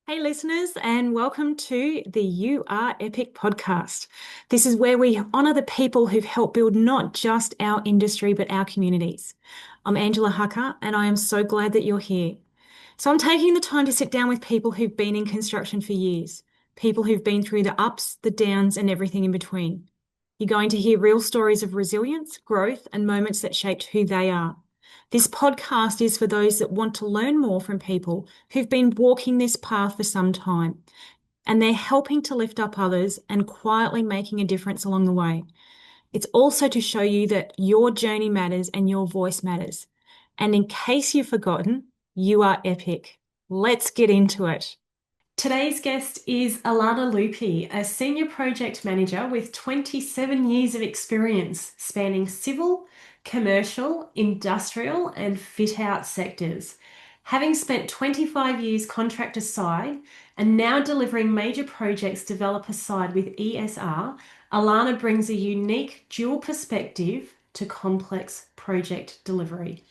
Hey, listeners, and welcome to the You Are Epic podcast. This is where we honor the people who've helped build not just our industry, but our communities. I'm Angela Hucker, and I am so glad that you're here. So, I'm taking the time to sit down with people who've been in construction for years, people who've been through the ups, the downs, and everything in between. You're going to hear real stories of resilience, growth, and moments that shaped who they are. This podcast is for those that want to learn more from people who've been walking this path for some time, and they're helping to lift up others and quietly making a difference along the way. It's also to show you that your journey matters and your voice matters. And in case you've forgotten, you are epic. Let's get into it. Today's guest is Alana Luppi, a senior project manager with 27 years of experience spanning civil, commercial, industrial, and fit out sectors. Having spent 25 years contractor side and now delivering major projects developer side with ESR, Alana brings a unique dual perspective to complex project delivery.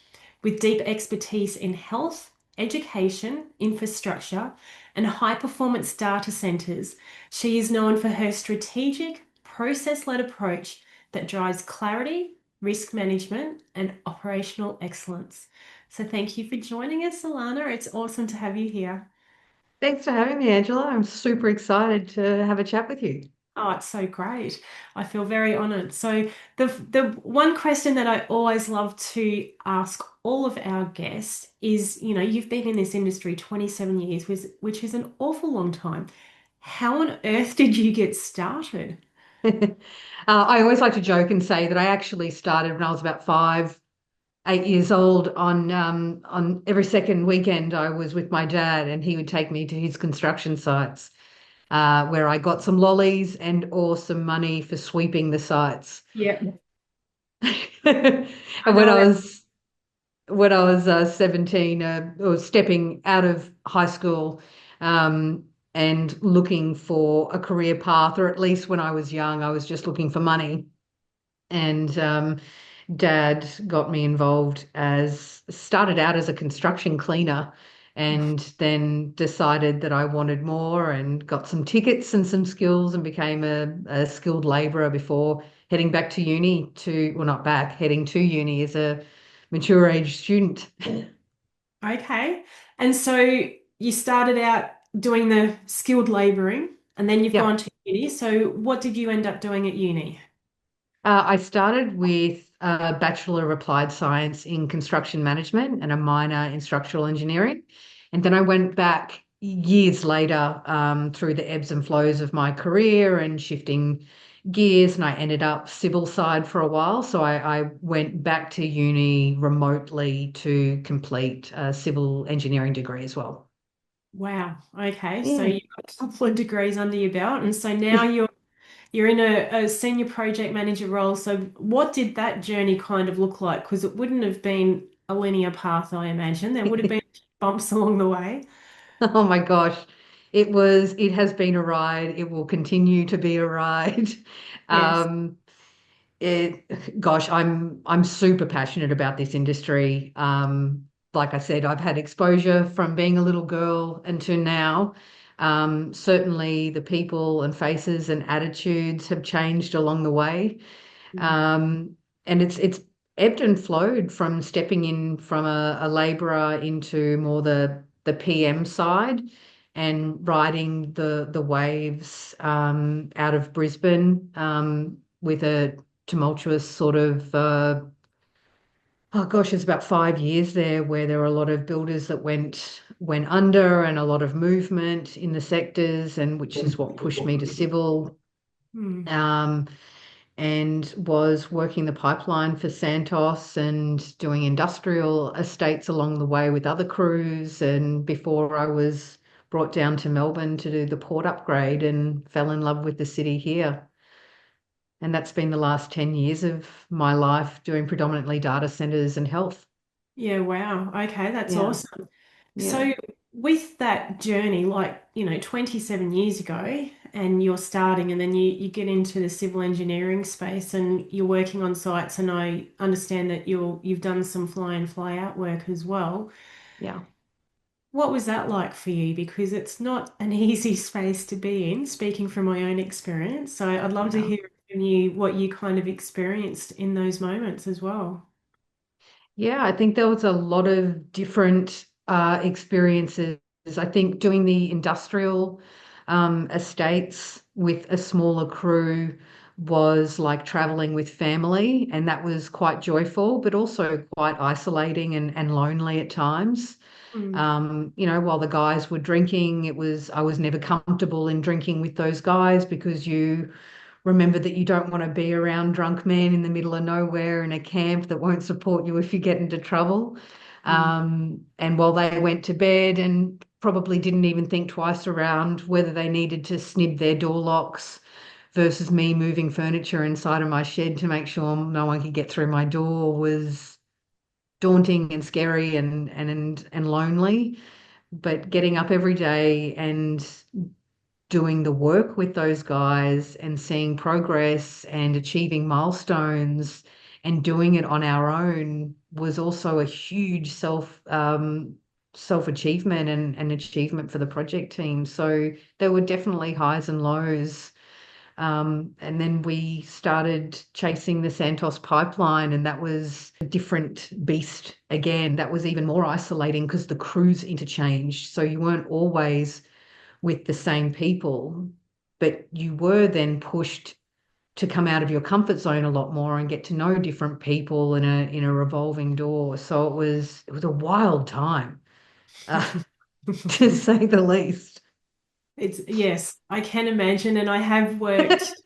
With deep expertise in health, education, infrastructure, and high performance data centers, she is known for her strategic, process led approach that drives clarity, risk management, and operational excellence. So, thank you for joining us, Alana. It's awesome to have you here. Thanks for having me, Angela. I'm super excited to have a chat with you. Oh, it's so great. I feel very honored. So the one question that I always love to ask all of our guests is, you've been in this industry 27 years, which is an awful long time. How on earth did you get started? I always like to joke and say that I actually started when I was about 8 years old. On every second weekend, I was with my dad, and he would take me to his construction sites, where I got some lollies and or some money for sweeping the sites. Yeah, And I when know I it. was 17, or stepping out of high school, um, and looking for a career path, or at least when I was young, I was just looking for money. And Dad got me involved started out as a construction cleaner, and then decided that I wanted more and got some tickets and some skills and became a skilled labourer before heading back to uni well, not back, heading to uni as a mature age student. Okay. And so you started out doing the skilled labouring and then you've gone Yep. to uni. So what did you end up doing at uni? I started with a Bachelor of Applied Science in Construction Management and a minor in Structural Engineering. And then I went back years later, through the ebbs and flows of my career and shifting gears, and I ended up civil side for a while. So I went back to uni remotely to complete a civil engineering degree as well. Wow. Okay. So Yeah. you've got a couple of degrees under your belt. And so now you're in a senior project manager role. So what did that journey kind of look like? Because it wouldn't have been a linear path, I imagine. There would have been bumps along the way. Oh my gosh. It has been a ride. It will continue to be a ride. Yes. Um, gosh, I'm super passionate about this industry. Like I said, I've had exposure from being a little girl until now. Certainly the people and faces and attitudes have changed along the way. Mm. Um, and it's ebbed and flowed from stepping in from a labourer into more the PM side and riding the waves, out of Brisbane, with a tumultuous sort of, oh gosh, it's about 5 years there where there were a lot of builders that went under, and a lot of movement in the sectors, and which is what pushed me to civil. Mm. Um, and was working the pipeline for Santos and doing industrial estates along the way with other crews. And before I was brought down to Melbourne to do the port upgrade, and fell in love with the city here. And that's been the last 10 years of my life, doing predominantly data centers and health. Yeah, wow. Okay, that's Yeah, awesome. yeah. So with that journey, 27 years ago, and you're starting and then you get into the civil engineering space and you're working on sites, and I understand that you've done some fly in, fly out work as well. Yeah. What was that like for you? Because it's not an easy space to be in, speaking from my own experience. So I'd love to Yeah. hear from you what you kind of experienced in those moments as well. Yeah, I think there was a lot of different experiences. I think doing the industrial estates with a smaller crew was like traveling with family, and that was quite joyful, but also quite isolating and lonely at times. Mm, While the guys were drinking, I was never comfortable in drinking with those guys because you remember that you don't want to be around drunk men in the middle of nowhere in a camp that won't support you if you get into trouble. mm, And while they went to bed and probably didn't even think twice around whether they needed to snib their door locks versus me moving furniture inside of my shed to make sure no one could get through my door was daunting and scary and lonely. But getting up every day and doing the work with those guys and seeing progress and achieving milestones and doing it on our own was also a huge self achievement and achievement for the project team. So there were definitely highs and lows. And then we started chasing the Santos pipeline, and that was a different beast again. That was even more isolating because the crews interchanged. So you weren't always with the same people, but you were then pushed to come out of your comfort zone a lot more and get to know different people in a revolving door. So it was a wild time, to mm. say the least. It's yes, I can imagine, and I have worked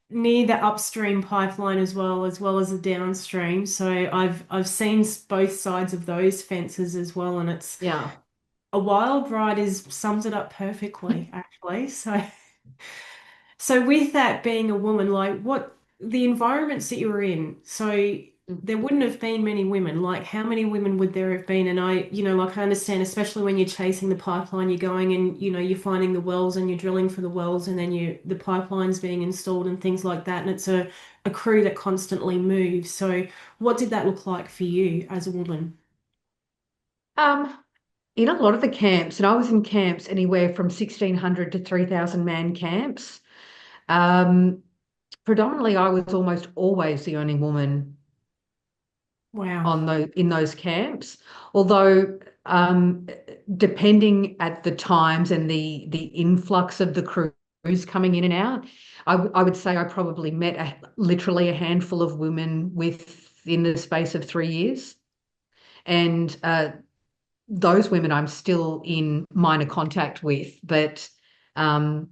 near the upstream pipeline as well as the downstream. So I've seen both sides of those fences as well, and it's Yeah. a wild ride is sums it up perfectly, actually. So with that being a woman, like what the environments that you were in, so there wouldn't have been many women. Like how many women would there have been? And like I understand, especially when you're chasing the pipeline, you're going and you're finding the wells and you're drilling for the wells, and then the pipeline's being installed and things like that. And it's a crew that constantly moves. So what did that look like for you as a woman? Um, in a lot of the camps, and I was in camps anywhere from 1,600 to 3,000 man camps. Um, Predominantly, I was almost always the only woman Wow. on those in those camps. Although, depending at the times and the influx of the crews coming in and out, I would say I probably met literally a handful of women within the space of 3 years, and those women I'm still in minor contact with, but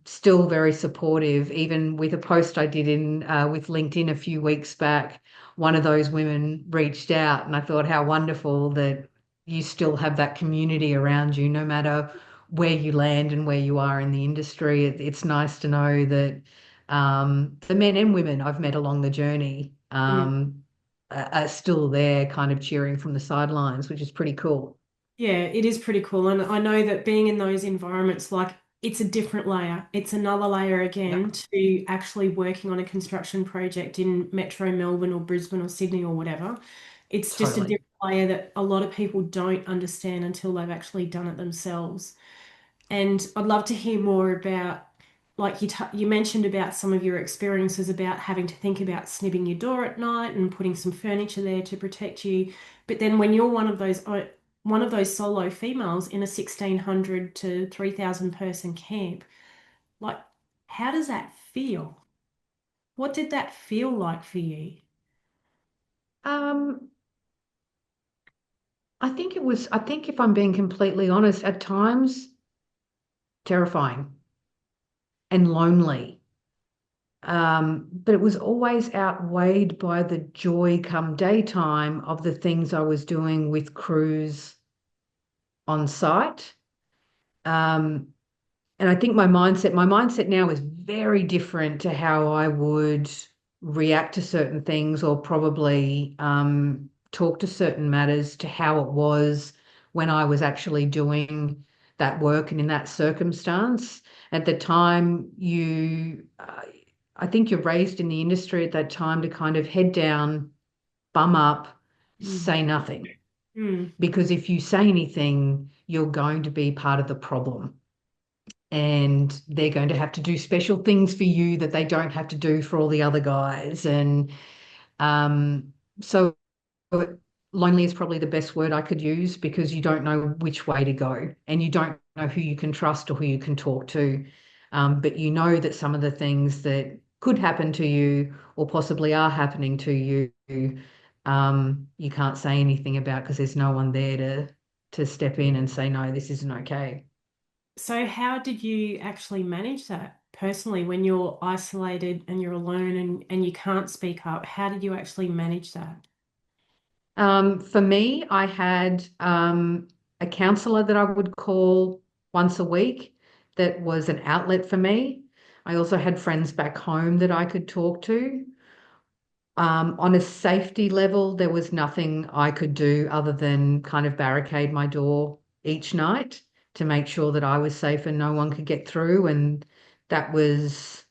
still very supportive. Even with a post I did in with LinkedIn a few weeks back, one of those women reached out, and I thought how wonderful that you still have that community around you, no matter where you land and where you are in the industry. It's nice to know that the men and women I've met along the journey are still there, kind of cheering from the sidelines, which is pretty cool. Yeah, it is pretty cool. And I know that being in those environments, like it's a different layer. It's another layer Yeah, again to actually working on a construction project in Metro Melbourne or Brisbane or Sydney or whatever. It's just a totally. different layer that a lot of people don't understand until they've actually done it themselves. And I'd love to hear more about, like you mentioned about some of your experiences about having to think about snibbing your door at night and putting some furniture there to protect you. But then when you're one of those solo females in a 1,600 to 3,000 person camp, like how does that feel? What did that feel like for you? Um, I think if I'm being completely honest, at times terrifying and lonely. But it was always outweighed by the joy come daytime of the things I was doing with crews on site. Um, And I think my mindset now is very different to how I would react to certain things or probably talk to certain matters to how it was when I was actually doing that work and in that circumstance. At the time, I think you're raised in the industry at that time to kind of head down, bum up, Mm. say nothing. Mm. Because if you say anything, you're going to be part of the problem. And they're going to have to do special things for you that they don't have to do for all the other guys. And so lonely is probably the best word I could use because you don't know which way to go and you don't know who you can trust or who you can talk to. But you know that some of the things that could happen to you or possibly are happening to you, you can't say anything about because there's no one there to step in and say, no, this isn't okay. So, how did you actually manage that personally when you're isolated and you're alone and you can't speak up? How did you actually manage that? For me, I had a counselor that I would call once a week that was an outlet for me. I also had friends back home that I could talk to. On a safety level, there was nothing I could do other than kind of barricade my door each night to make sure that I was safe and no one could get through. And that was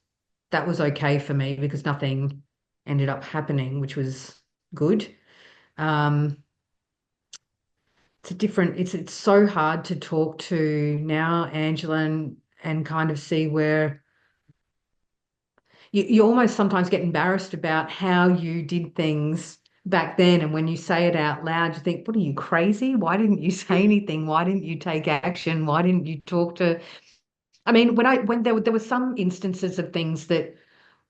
that was okay for me because nothing ended up happening, which was good. Um, it's so hard to talk to now, Angela, and kind of see where you almost sometimes get embarrassed about how you did things back then. And when you say it out loud, you think, what are you crazy? Why didn't you say anything? Why didn't you take action? Why didn't you talk to? I mean, when there were some instances of things that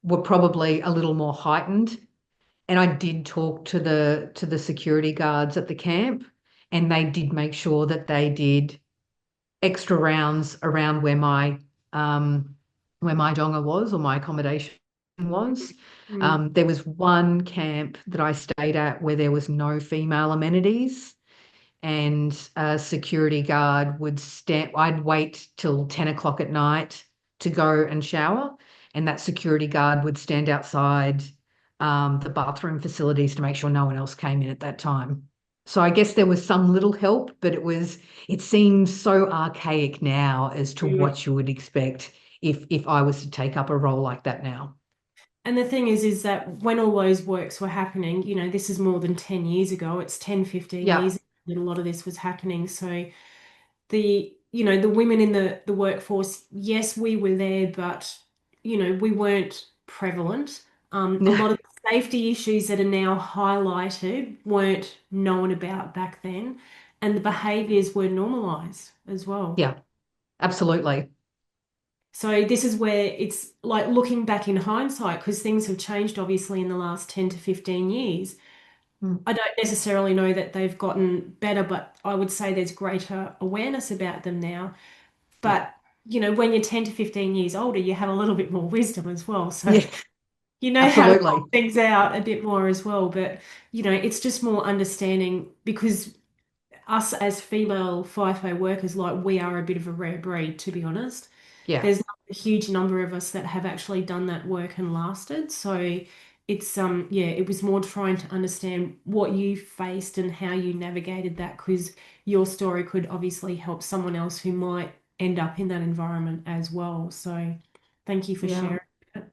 were probably a little more heightened. And I did talk to the security guards at the camp, and they did make sure that they did extra rounds around where my donga was or my accommodation was. Mm. There was one camp that I stayed at where there was no female amenities, and a security guard would stand. I'd wait till 10 o'clock at night to go and shower, and that security guard would stand outside the bathroom facilities to make sure no one else came in at that time. So I guess there was some little help, but it seems so archaic now as to Mm. what you would expect if I was to take up a role like that now. And the thing is that when all those works were happening, this is more than 10 years ago, it's 10, 15 Yeah, years that a lot of this was happening. So the women in the workforce, yes, we were there, but we weren't prevalent. A lot of the safety issues that are now highlighted weren't known about back then, and the behaviors were normalized as well. yeah, absolutely. So this is where it's like looking back in hindsight, because things have changed obviously in the last 10 to 15 years. Mm, I don't necessarily know that they've gotten better, but I would say there's greater awareness about them now. yeah, But, when you're 10 to 15 years older, you have a little bit more wisdom as well. So yeah, you know how to absolutely. sort things out a bit more as well. But, it's just more understanding because us as female FIFO workers, like we are a bit of a rare breed, to be honest. Yeah, There's not a huge number of us that have actually done that work and lasted. So it's yeah, it was more trying to understand what you faced and how you navigated that because your story could obviously help someone else who might end up in that environment as well. So thank you for yeah. sharing it.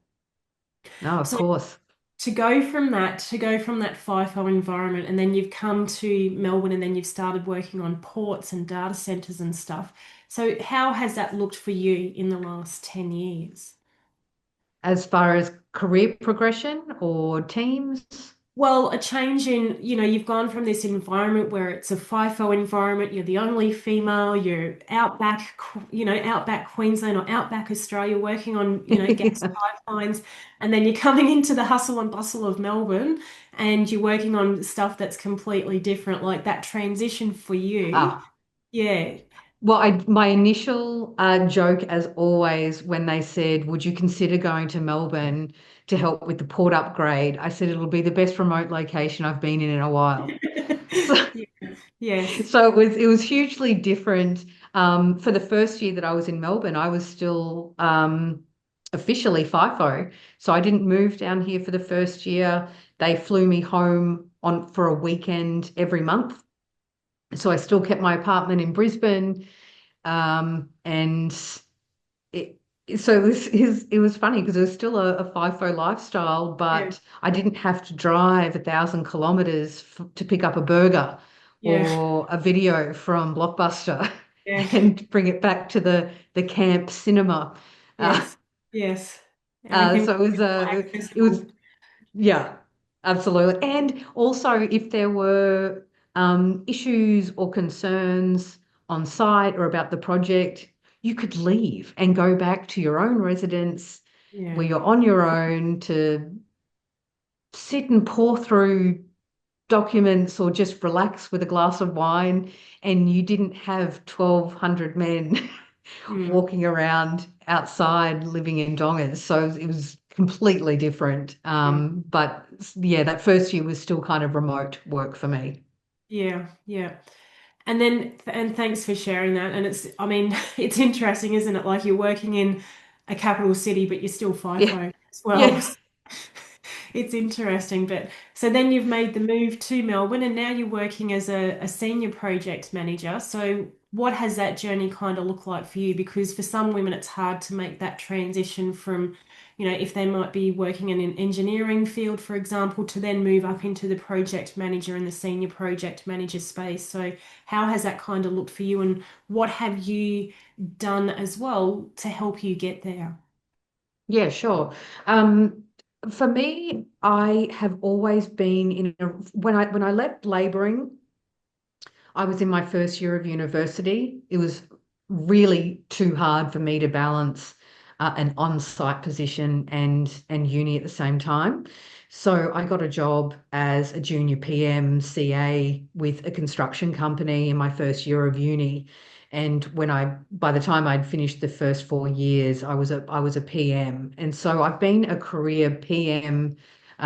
No, of So course. to go from that FIFO environment, and then you've come to Melbourne, and then you've started working on ports and data centers and stuff. So how has that looked for you in the last 10 years? As far as career progression or teams? Well, a change in, you've gone from this environment where it's a FIFO environment, you're the only female, you're outback, outback Queensland or outback Australia working on, gas pipelines, and then you're coming into the hustle and bustle of Melbourne and you're working on stuff that's completely different, like that transition for you. Ah, Yeah. well, my initial joke, as always, when they said, "Would you consider going to Melbourne to help with the port upgrade?" I said it'll be the best remote location I've been in a while. So, Yeah. Yes. so it was hugely different. For the first year that I was in Melbourne, I was still officially FIFO, so I didn't move down here for the first year. They flew me home on for a weekend every month. So I still kept my apartment in Brisbane, and it, so it was funny because it was still a FIFO lifestyle, Yeah. but I didn't have to drive 1,000 kilometers to pick up a burger Yeah. or a video from Blockbuster. Yeah. and bring it back to the camp cinema. Uh, Yes. Yes. Everything so was more it was accessible. yeah, absolutely. And also, if there were issues or concerns on site or about the project, you could leave and go back to your own residence where Yeah. you're on your own to sit and pour through documents or just relax with a glass of wine. And you didn't have 1,200 men Mm. walking around outside living in dongas. So it was completely different. Mm. But yeah, that first year was still kind of remote work for me. Yeah. Yeah. And then, and thanks for sharing that. And it's, I mean, it's interesting, isn't it? Like you're working in a capital city, but you're still Yeah, FIFO as well. yeah. It's interesting. But so then you've made the move to Melbourne and now you're working as a senior project manager. So what has that journey kind of looked like for you? Because for some women, it's hard to make that transition from, if they might be working in an engineering field, for example, to then move up into the project manager and the senior project manager space. So how has that kind of looked for you and what have you done as well to help you get there? Yeah, sure. Um, for me, I have always been when I left labouring, I was in my first year of university. It was really too hard for me to balance an on-site position and uni at the same time. So I got a job as a junior PM CA with a construction company in my first year of uni. And by the time I'd finished the first 4 years, I was a PM. And so I've been a career PM,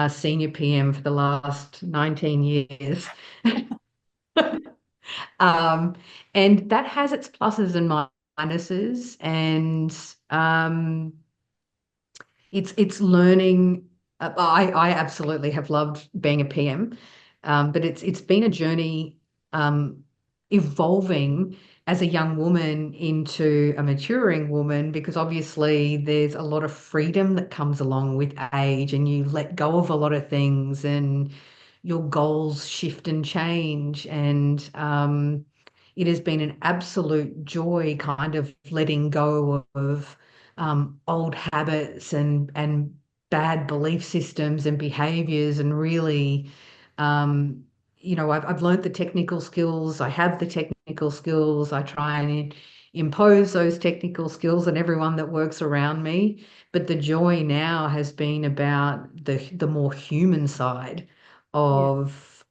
senior PM for the last 19 years. Um, and that has its pluses and minuses, and it's learning. I absolutely have loved being a PM, but it's been a journey evolving as a young woman into a maturing woman because obviously there's a lot of freedom that comes along with age, and you let go of a lot of things, and your goals shift and change, and it has been an absolute joy kind of letting go of old habits and bad belief systems and behaviors and really I've learned the technical skills. I have the technical skills. I try and impose those technical skills on everyone that works around me. But the joy now has been about the more human side Yeah. of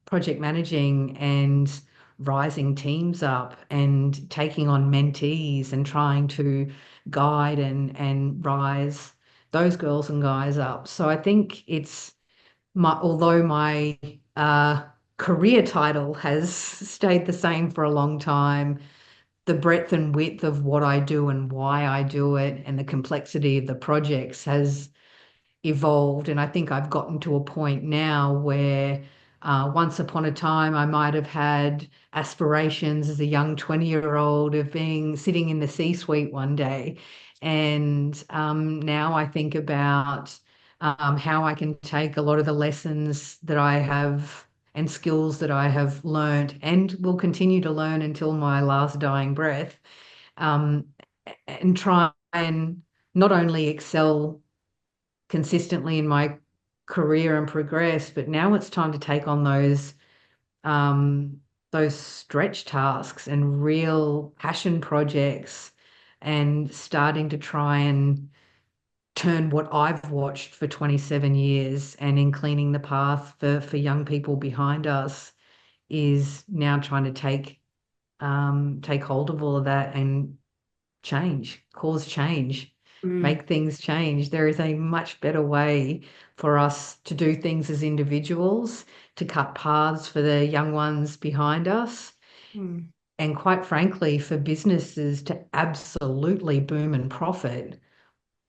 project managing and rising teams up and taking on mentees and trying to guide and rise those girls and guys up. So I think it's although my career title has stayed the same for a long time, the breadth and width of what I do and why I do it and the complexity of the projects has evolved. And I think I've gotten to a point now where once upon a time I might have had aspirations as a young 20-year-old of being sitting in the C-suite one day. And now I think about how I can take a lot of the lessons that I have and skills that I have learned and will continue to learn until my last dying breath, um, and try and not only excel consistently in my career and progress, but now it's time to take on those stretch tasks and real passion projects and starting to try and turn what I've watched for 27 years and in cleaning the path for young people behind us is now trying to take hold of all of that and cause change, Mm, make things change. There is a much better way for us to do things as individuals, to cut paths for the young ones behind us, mm, and quite frankly, for businesses to absolutely boom and profit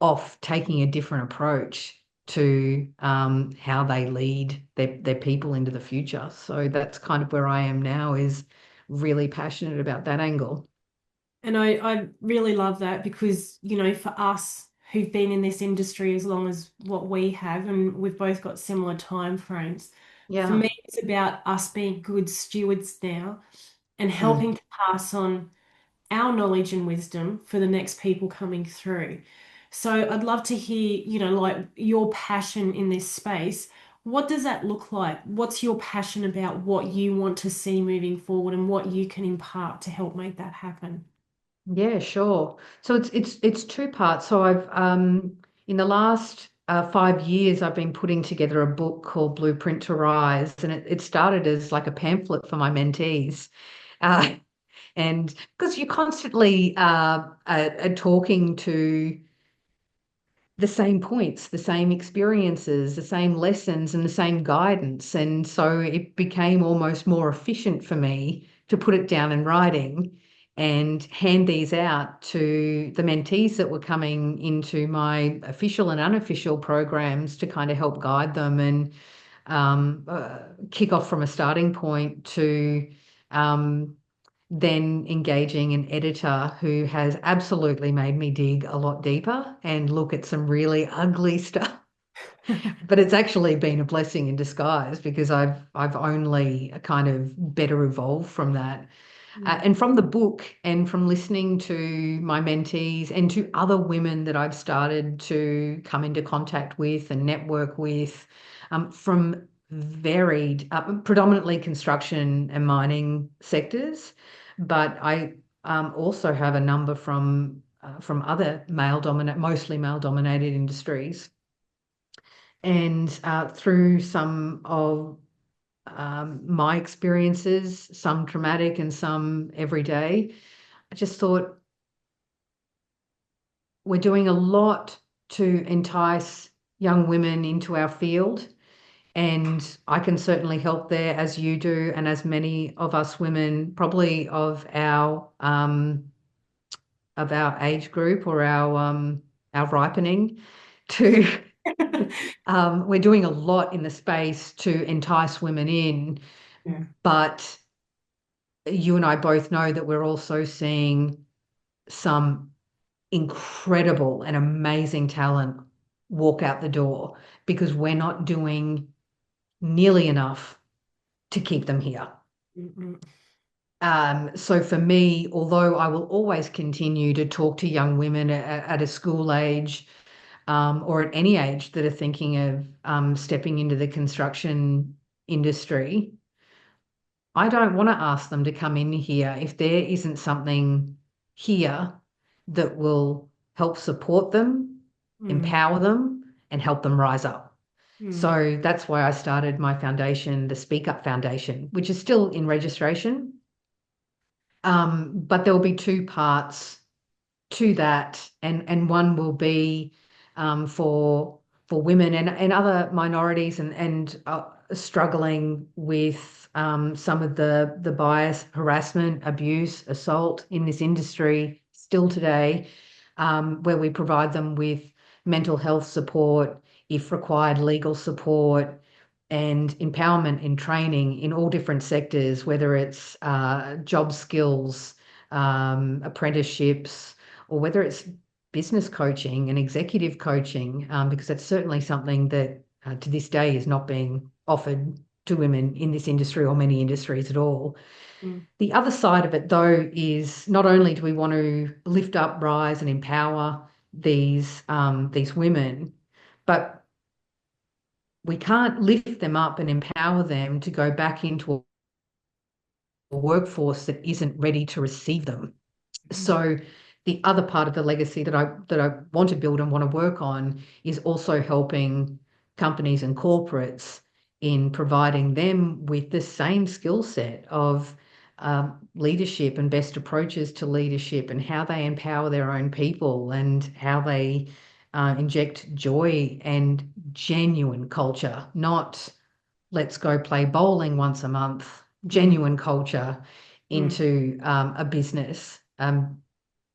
off taking a different approach to how they lead their people into the future. So that's kind of where I am now, is really passionate about that angle. And I really love that because, for us who've been in this industry as long as what we have, and we've both got similar time frames, for Yeah. me, it's about us being good stewards now and Mm. helping to pass on our knowledge and wisdom for the next people coming through. So I'd love to hear, like your passion in this space. What does that look like? What's your passion about what you want to see moving forward and what you can impart to help make that happen? Yeah, sure. So it's two parts. So I've in the last 5 years I've been putting together a book called Blueprint to Rise, and it started as like a pamphlet for my mentees. Uh, and because you're constantly talking to the same points, the same experiences, the same lessons, and the same guidance. And so it became almost more efficient for me to put it down in writing and hand these out to the mentees that were coming into my official and unofficial programs to kind of help guide them and kick off from a starting point to um, then engaging an editor who has absolutely made me dig a lot deeper and look at some really ugly stuff. But it's actually been a blessing in disguise because I've only kind of better evolved from that. Mm. And from the book and from listening to my mentees and to other women that I've started to come into contact with and network with from varied, predominantly construction and mining sectors. But I also have a number from other mostly male dominated industries. And through some of my experiences, some traumatic and some everyday, I just thought we're doing a lot to entice young women into our field. And I can certainly help there as you do, and as many of us women, probably of our age group or our ripening to we're doing a lot in the space to entice women in, Yeah. but you and I both know that we're also seeing some incredible and amazing talent walk out the door because we're not doing nearly enough to keep them here. Mm-mm. So for me, although I will always continue to talk to young women at a school age or at any age that are thinking of stepping into the construction industry, I don't want to ask them to come in here if there isn't something here that will help support them, Mm. empower them, and help them rise up. Mm. So that's why I started my foundation, the Speak Up Foundation, which is still in registration. But there will be two parts to that, and one will be for women and other minorities and struggling with some of the bias, harassment, abuse, assault in this industry still today, where we provide them with mental health support, if required, legal support. And empowerment in training in all different sectors, whether it's job skills, apprenticeships, or whether it's business coaching and executive coaching, because that's certainly something that to this day is not being offered to women in this industry or many industries at all. Mm. The other side of it, though, is not only do we want to lift up, rise, and empower these women, but we can't lift them up and empower them to go back into a workforce that isn't ready to receive them. So the other part of the legacy that I want to build and want to work on is also helping companies and corporates in providing them with the same skill set of leadership and best approaches to leadership and how they empower their own people and how they inject joy and genuine culture, not let's go play bowling once a month, Mm. genuine culture Mm. into a business.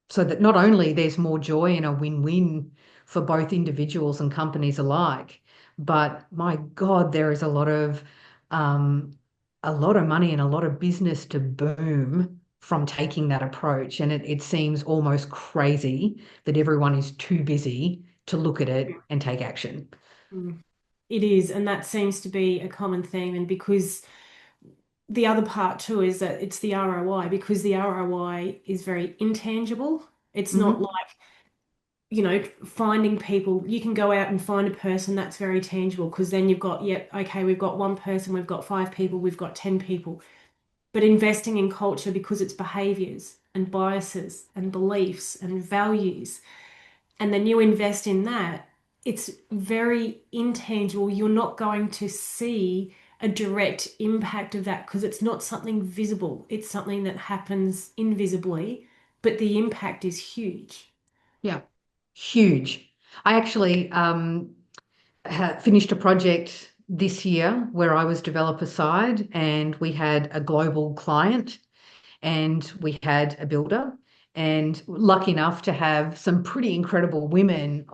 So that not only there's more joy and a win-win for both individuals and companies alike, but my God, there is a lot of money and a lot of business to boom from taking that approach. And it seems almost crazy that everyone is too busy to look at it and take action. Mm. It is, and that seems to be a common theme. And because the other part too is that it's the ROI, because the ROI is very intangible. It's not Hmm. like, finding people. You can go out and find a person that's very tangible, because then you've got, yep, okay, we've got one person, we've got five people, we've got 10 people. But investing in culture, because it's behaviors and biases and beliefs and values, and then you invest in that, it's very intangible. You're not going to see a direct impact of that because it's not something visible. It's something that happens invisibly, but the impact is huge. Yeah, huge. I actually finished a project this year where I was developer side, and we had a global client, and we had a builder, and lucky enough to have some pretty incredible women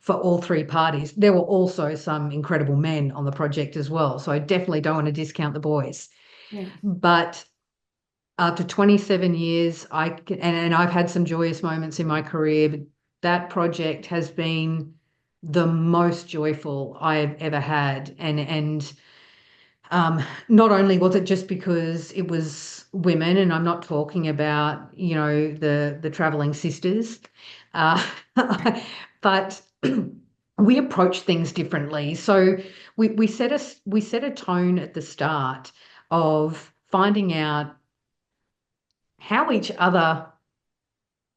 for all three parties. There were also some incredible men on the project as well, so I definitely don't want to discount the boys. Yeah. But after 27 years, and I've had some joyous moments in my career, but that project has been the most joyful I've ever had. And not only was it just because it was women, and I'm not talking about, the traveling sisters, uh, but we approach things differently. So we set a tone at the start of finding out how each other,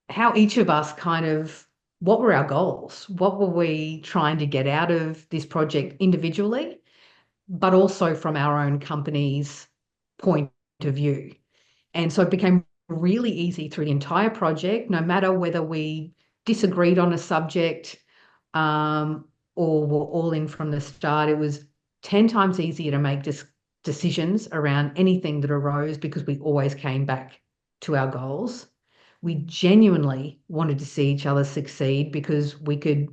how each of us kind of, what were our goals? What were we trying to get out of this project individually, but also from our own company's point of view? And so it became really easy through the entire project, no matter whether we disagreed on a subject, um, or were all in from the start. It was 10 times easier to make decisions around anything that arose because we always came back to our goals. We genuinely wanted to see each other succeed because we could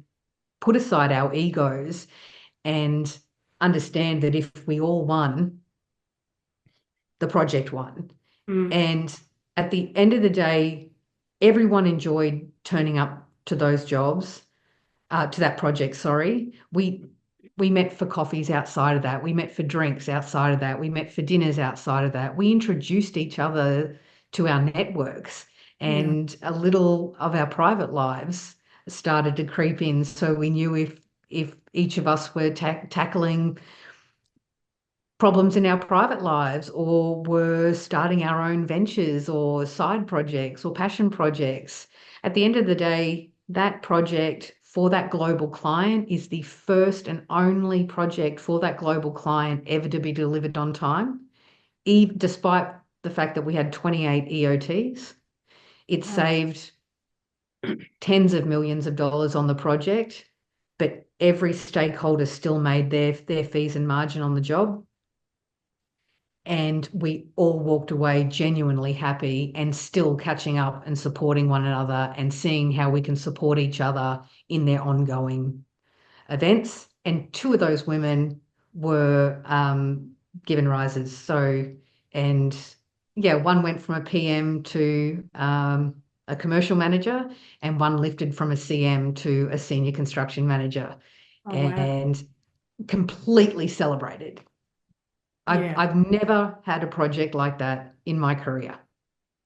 put aside our egos and understand that if we all won, the project won. Mm. And at the end of the day, everyone enjoyed turning up to those jobs, to that project, sorry. We met for coffees outside of that. We met for drinks outside of that. We met for dinners outside of that. We introduced each other to our networks, Yeah. and a little of our private lives started to creep in. So we knew if each of us were tackling problems in our private lives, or were starting our own ventures or side projects or passion projects. At the end of the day, that project for that global client is the first and only project for that global client ever to be delivered on time, despite the fact that we had 28 EOTs. It Wow. saved tens of millions of dollars on the project, but every stakeholder still made their fees and margin on the job. And we all walked away genuinely happy and still catching up and supporting one another and seeing how we can support each other in their ongoing events. And two of those women were given rises. So, and yeah, one went from a PM to a commercial manager, and one lifted from a CM to a senior construction manager, Oh, wow. and completely celebrated. I've, Yeah. I've never had a project like that in my career.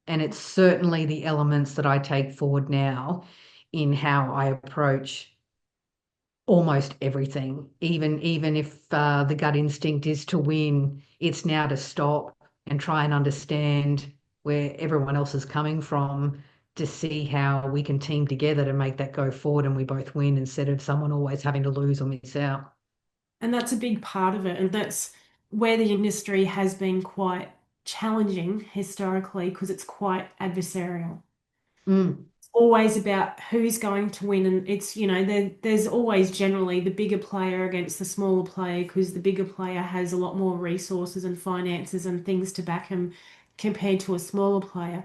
And it's certainly the elements that I take forward now in how I approach almost everything. Even if the gut instinct is to win, it's now to stop and try and understand where everyone else is coming from, to see how we can team together to make that go forward and we both win, instead of someone always having to lose or miss out. And that's a big part of it. And that's where the industry has been quite challenging historically, because it's quite adversarial. Mm, Always about who's going to win, and it's, there's always generally the bigger player against the smaller player, because the bigger player has a lot more resources and finances and things to back him compared to a smaller player.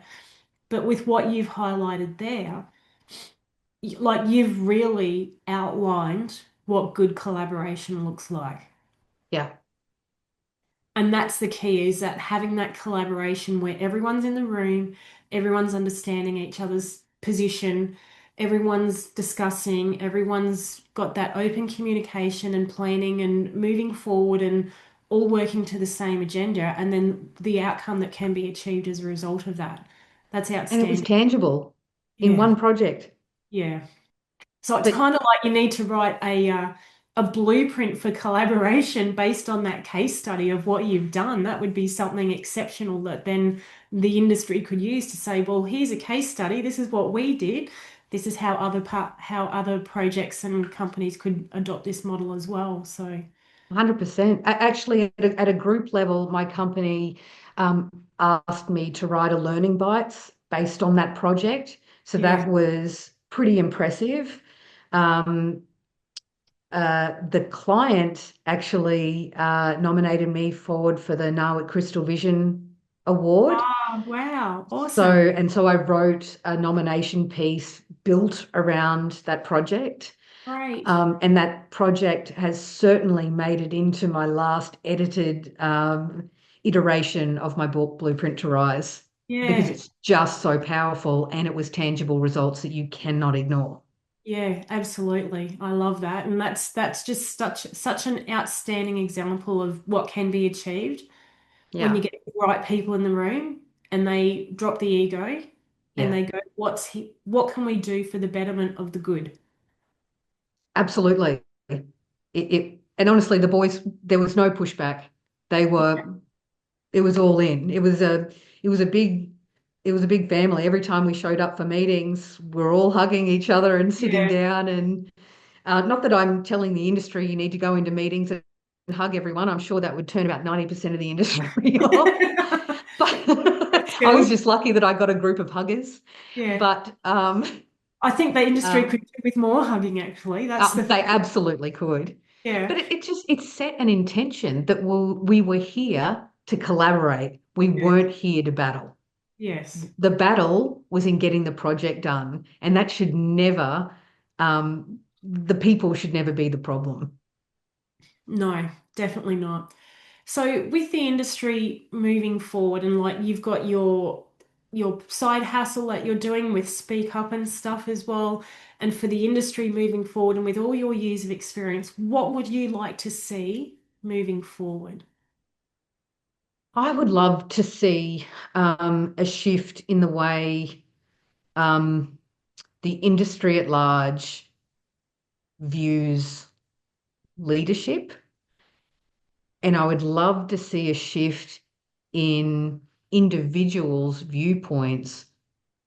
But with what you've highlighted there, like, you've really outlined what good collaboration looks like. yeah. And that's the key, is that having that collaboration where everyone's in the room, everyone's understanding each other's position, everyone's discussing, everyone's got that open communication and planning and moving forward. And all working to the same agenda, and then the outcome that can be achieved as a result of that. That's And it was outstanding. tangible in Yeah, one project. yeah. So it's But kind of like you need to write a blueprint for collaboration based on that case study of what you've done. That would be something exceptional that then the industry could use to say, well, here's a case study. This is what we did. This is how how other projects and companies could adopt this model as well. So 100%. Actually, at a group level, my company um, asked me to write a learning bites based on that project. So yeah. that was pretty impressive. Um, the client actually nominated me forward for the Now at Crystal Vision Award. Oh, wow. So, Awesome. and so I wrote a nomination piece built around that project. Great. And that project has certainly made it into my last edited iteration of my book, Blueprint to Rise, because Yeah. it's just so powerful and it was tangible results that you cannot ignore. Yeah, absolutely. I love that. And that's just such an outstanding example of what can be achieved when you Yeah, get the right people in the room and they drop the ego and yeah, they go, what can we do for the betterment of the good? absolutely. And honestly, the boys, there was no pushback. They Yeah, were, it was all in. It was a big, it was a big family. Every time we showed up for meetings, we're all hugging each other and sitting yeah. down. And not that I'm telling the industry you need to go into meetings and hug everyone. I'm sure that would turn about 90% of the industry off. But But I was still, just lucky that I got a group of huggers. yeah. But I think the industry um, could do with more hugging, actually. That's the they thing. absolutely could. Yeah. But it set an intention that we were here to collaborate. We Yeah. weren't here to battle. Yes. The battle was in getting the project done, and that should never, the people should never be the problem. No, definitely not. So with the industry moving forward and like you've got your side hustle that you're doing with Speak Up and stuff as well, and for the industry moving forward and with all your years of experience, what would you like to see moving forward? I would love to see a shift in the way um, the industry at large views leadership. And I would love to see a shift in individuals' viewpoints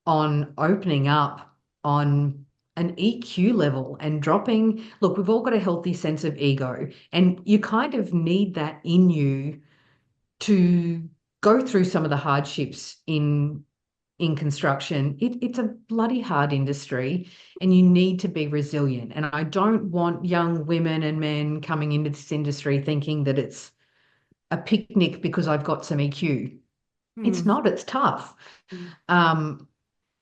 on opening up on an EQ level and dropping. Look, we've all got a healthy sense of ego, and you kind of need that in you to go through some of the hardships in construction. It's a bloody hard industry and you need to be resilient. And I don't want young women and men coming into this industry thinking that it's a picnic because I've got some EQ. It's Hmm. not, it's tough. Hmm. Um,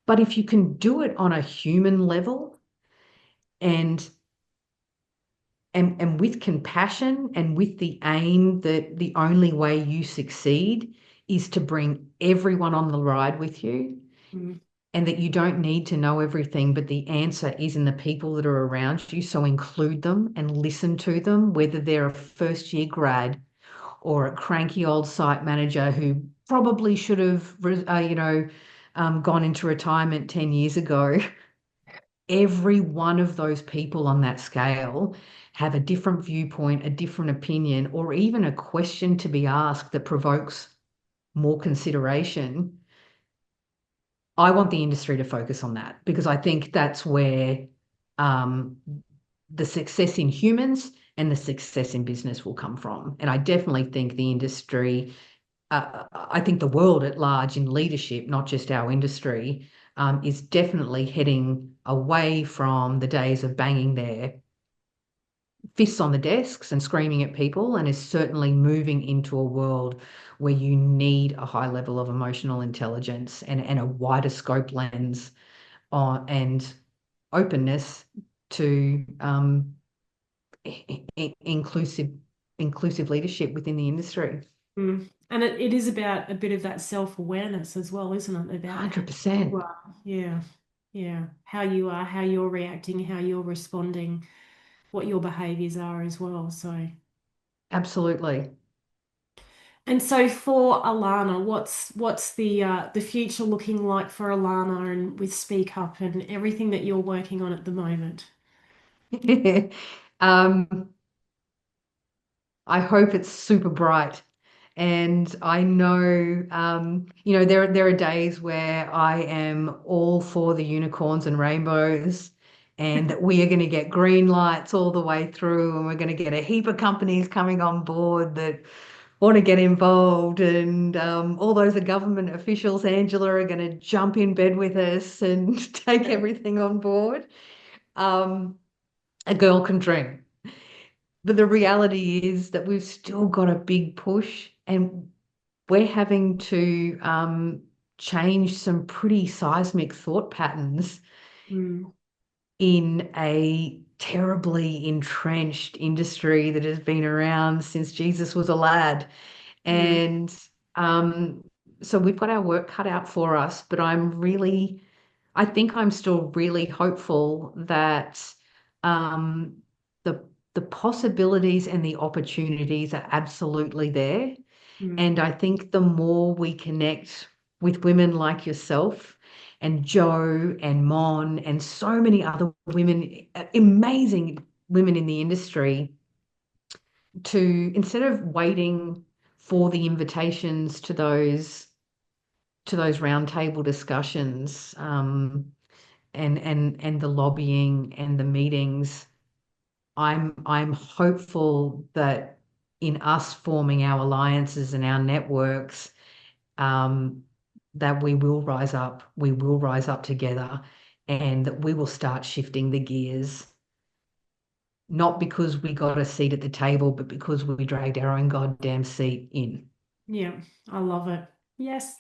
but if you can do it on a human level and and with compassion and with the aim that the only way you succeed is to bring everyone on the ride with you, Hmm. and that you don't need to know everything, but the answer is in the people that are around you. So include them and listen to them, whether they're a first year grad or a cranky old site manager who probably should have, gone into retirement 10 years ago. Every one of those people on that scale have a different viewpoint, a different opinion, or even a question to be asked that provokes more consideration. I want the industry to focus on that because I think that's where um, the success in humans and the success in business will come from. And I definitely think the industry, I think the world at large in leadership, not just our industry, is definitely heading away from the days of banging their fists on the desks and screaming at people, and is certainly moving into a world where you need a high level of emotional intelligence and a wider scope lens and openness to inclusive leadership within the industry. Hmm. And it is about a bit of that self-awareness as well, isn't it? About how you 100%. are. Yeah. Yeah. How you are, how you're reacting, how you're responding, what your behaviors are as well. So, Absolutely. And so for Alana, what's the future looking like for Alana and with Speak Up and everything that you're working on at the moment? Um, I hope it's super bright. And I know, there are days where I am all for the unicorns and rainbows, and that we are going to get green lights all the way through, and we're going to get a heap of companies coming on board that want to get involved, and all those government officials, Angela, are going to jump in bed with us and take everything on board. Um, a girl can dream. But the reality is that we've still got a big push, and we're having to change some pretty seismic thought patterns Mm, in a terribly entrenched industry that has been around since Jesus was a lad. mm, And um, so we've got our work cut out for us, but I think I'm still really hopeful that um, the the possibilities and the opportunities are absolutely there. mm, And I think the more we connect with women like yourself and Joe and Mon and so many other women, amazing women in the industry, to instead of waiting for the invitations to those roundtable discussions, and the lobbying and the meetings, I'm hopeful that in us forming our alliances and our networks, um, that we will rise up together, and that we will start shifting the gears, not because we got a seat at the table, but because we dragged our own goddamn seat in. yeah, I love it. Yes,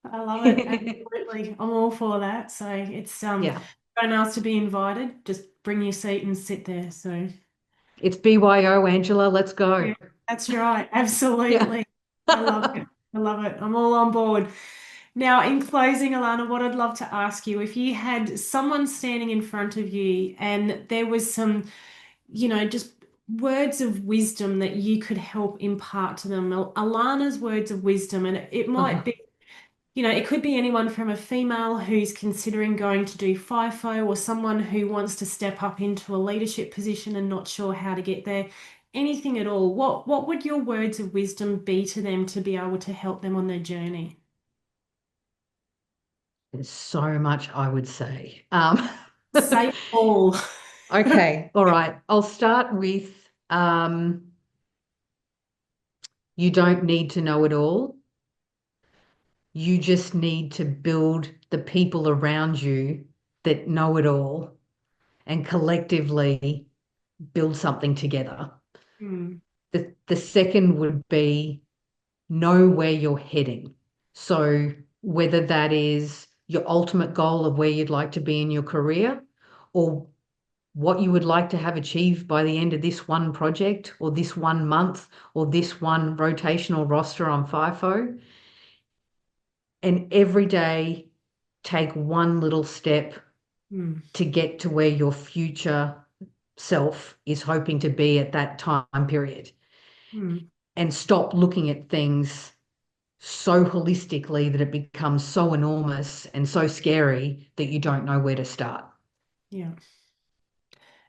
I love it. Absolutely. I'm all for that. So it's Yeah, don't ask to be invited. Just bring your seat and sit there. So it's BYO, Angela. Let's yeah, go. that's right. Yeah. Absolutely. I love it. I love it. I'm all on board. Now, in closing, Alana, what I'd love to ask you, if you had someone standing in front of you and there was some, just words of wisdom that you could help impart to them, Alana's words of wisdom, and it might Oh, be, it could be anyone from a female who's considering going to do FIFO or someone who wants to step up into a leadership position and not sure how to get there. Anything at all. What would your words of wisdom be to them to be able to help them on their journey? there's so much I would say. Say it all. Okay, all right. I'll start with you don't need to know it all. You just need to build the people around you that know it all, and collectively build something together. Hmm. The second would be know where you're heading. So whether that is your ultimate goal of where you'd like to be in your career, or what you would like to have achieved by the end of this one project, or this one month, or this one rotational roster on FIFO, and every day take one little step Hmm. to get to where your future self is hoping to be at that time period, Hmm. and stop looking at things so holistically that it becomes so enormous and so scary that you don't know where to start. Yeah.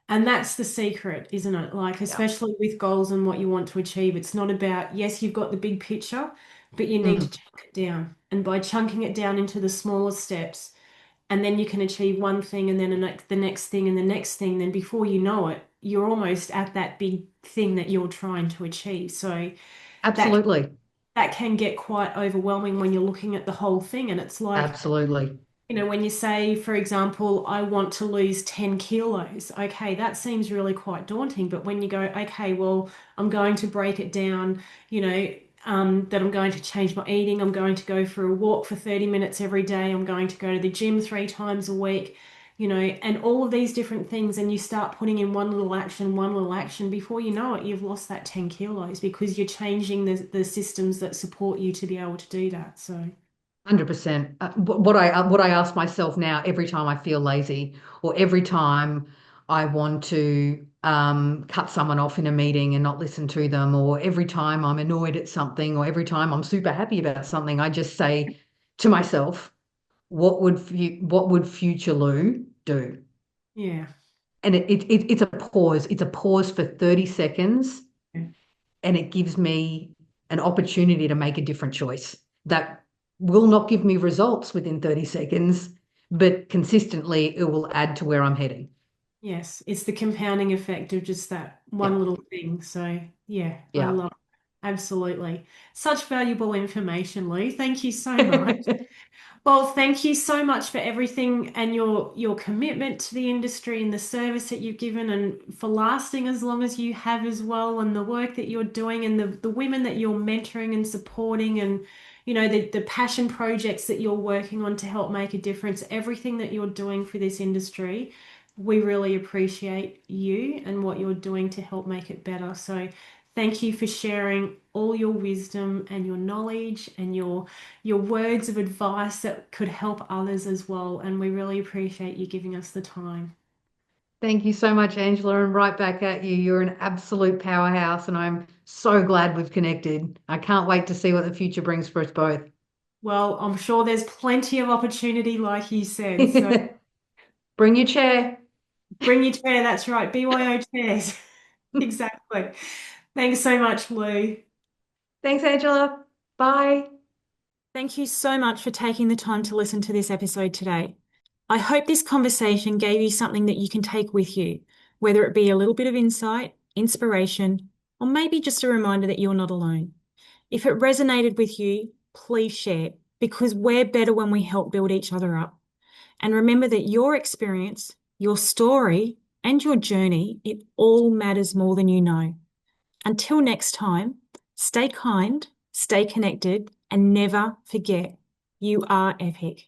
And that's the secret, isn't it? Like, Yeah. especially with goals and what you want to achieve, it's not about, yes, you've got the big picture, but you need to Mm, chunk it down. And by chunking it down into the smaller steps, and then you can achieve one thing and then the next thing and the next thing, then before you know it, you're almost at that big thing that you're trying to achieve. So that absolutely. that can get quite overwhelming when you're looking at the whole thing. And it's like, Absolutely. when you say, for example, I want to lose 10 kilos, okay, that seems really quite daunting. But when you go, okay, well, I'm going to break it down, that I'm going to change my eating, I'm going to go for a walk for 30 minutes every day, I'm going to go to the gym 3 times a week, and all of these different things. And you start putting in one little action, before you know it, you've lost that 10 kilos because you're changing the systems that support you to be able to do that. So, 100%. What I ask myself now every time I feel lazy, or every time I want to cut someone off in a meeting and not listen to them, or every time I'm annoyed at something, or every time I'm super happy about something, I just say to myself, what would future Lou do? Yeah. And it's a pause. It's a pause for 30 seconds, Yeah. and it gives me an opportunity to make a different choice that will not give me results within 30 seconds, but consistently it will add to where I'm heading. Yes, it's the compounding effect of just that Yeah. one little thing. So, yeah, I Yeah. love it. Absolutely. Such valuable information, Lou. Thank you so much. Well, thank you so much for everything and your commitment to the industry and the service that you've given and for lasting as long as you have as well and the work that you're doing and the women that you're mentoring and supporting and the passion projects that you're working on to help make a difference, everything that you're doing for this industry. We really appreciate you and what you're doing to help make it better. So thank you for sharing all your wisdom and your knowledge and your words of advice that could help others as well. And we really appreciate you giving us the time. Thank you so much, Angela, and right back at you. You're an absolute powerhouse, and I'm so glad we've connected. I can't wait to see what the future brings for us both. Well, I'm sure there's plenty of opportunity, like you said. So Bring your chair. bring your chair. That's right. BYO chairs. Exactly. Thanks so much, Lou. Thanks, Angela. Bye. Thank you so much for taking the time to listen to this episode today. I hope this conversation gave you something that you can take with you, whether it be a little bit of insight, inspiration, or maybe just a reminder that you're not alone. If it resonated with you, please share because we're better when we help build each other up. And remember that your experience, your story, and your journey, it all matters more than you know. Until next time, stay kind, stay connected, and never forget you are epic.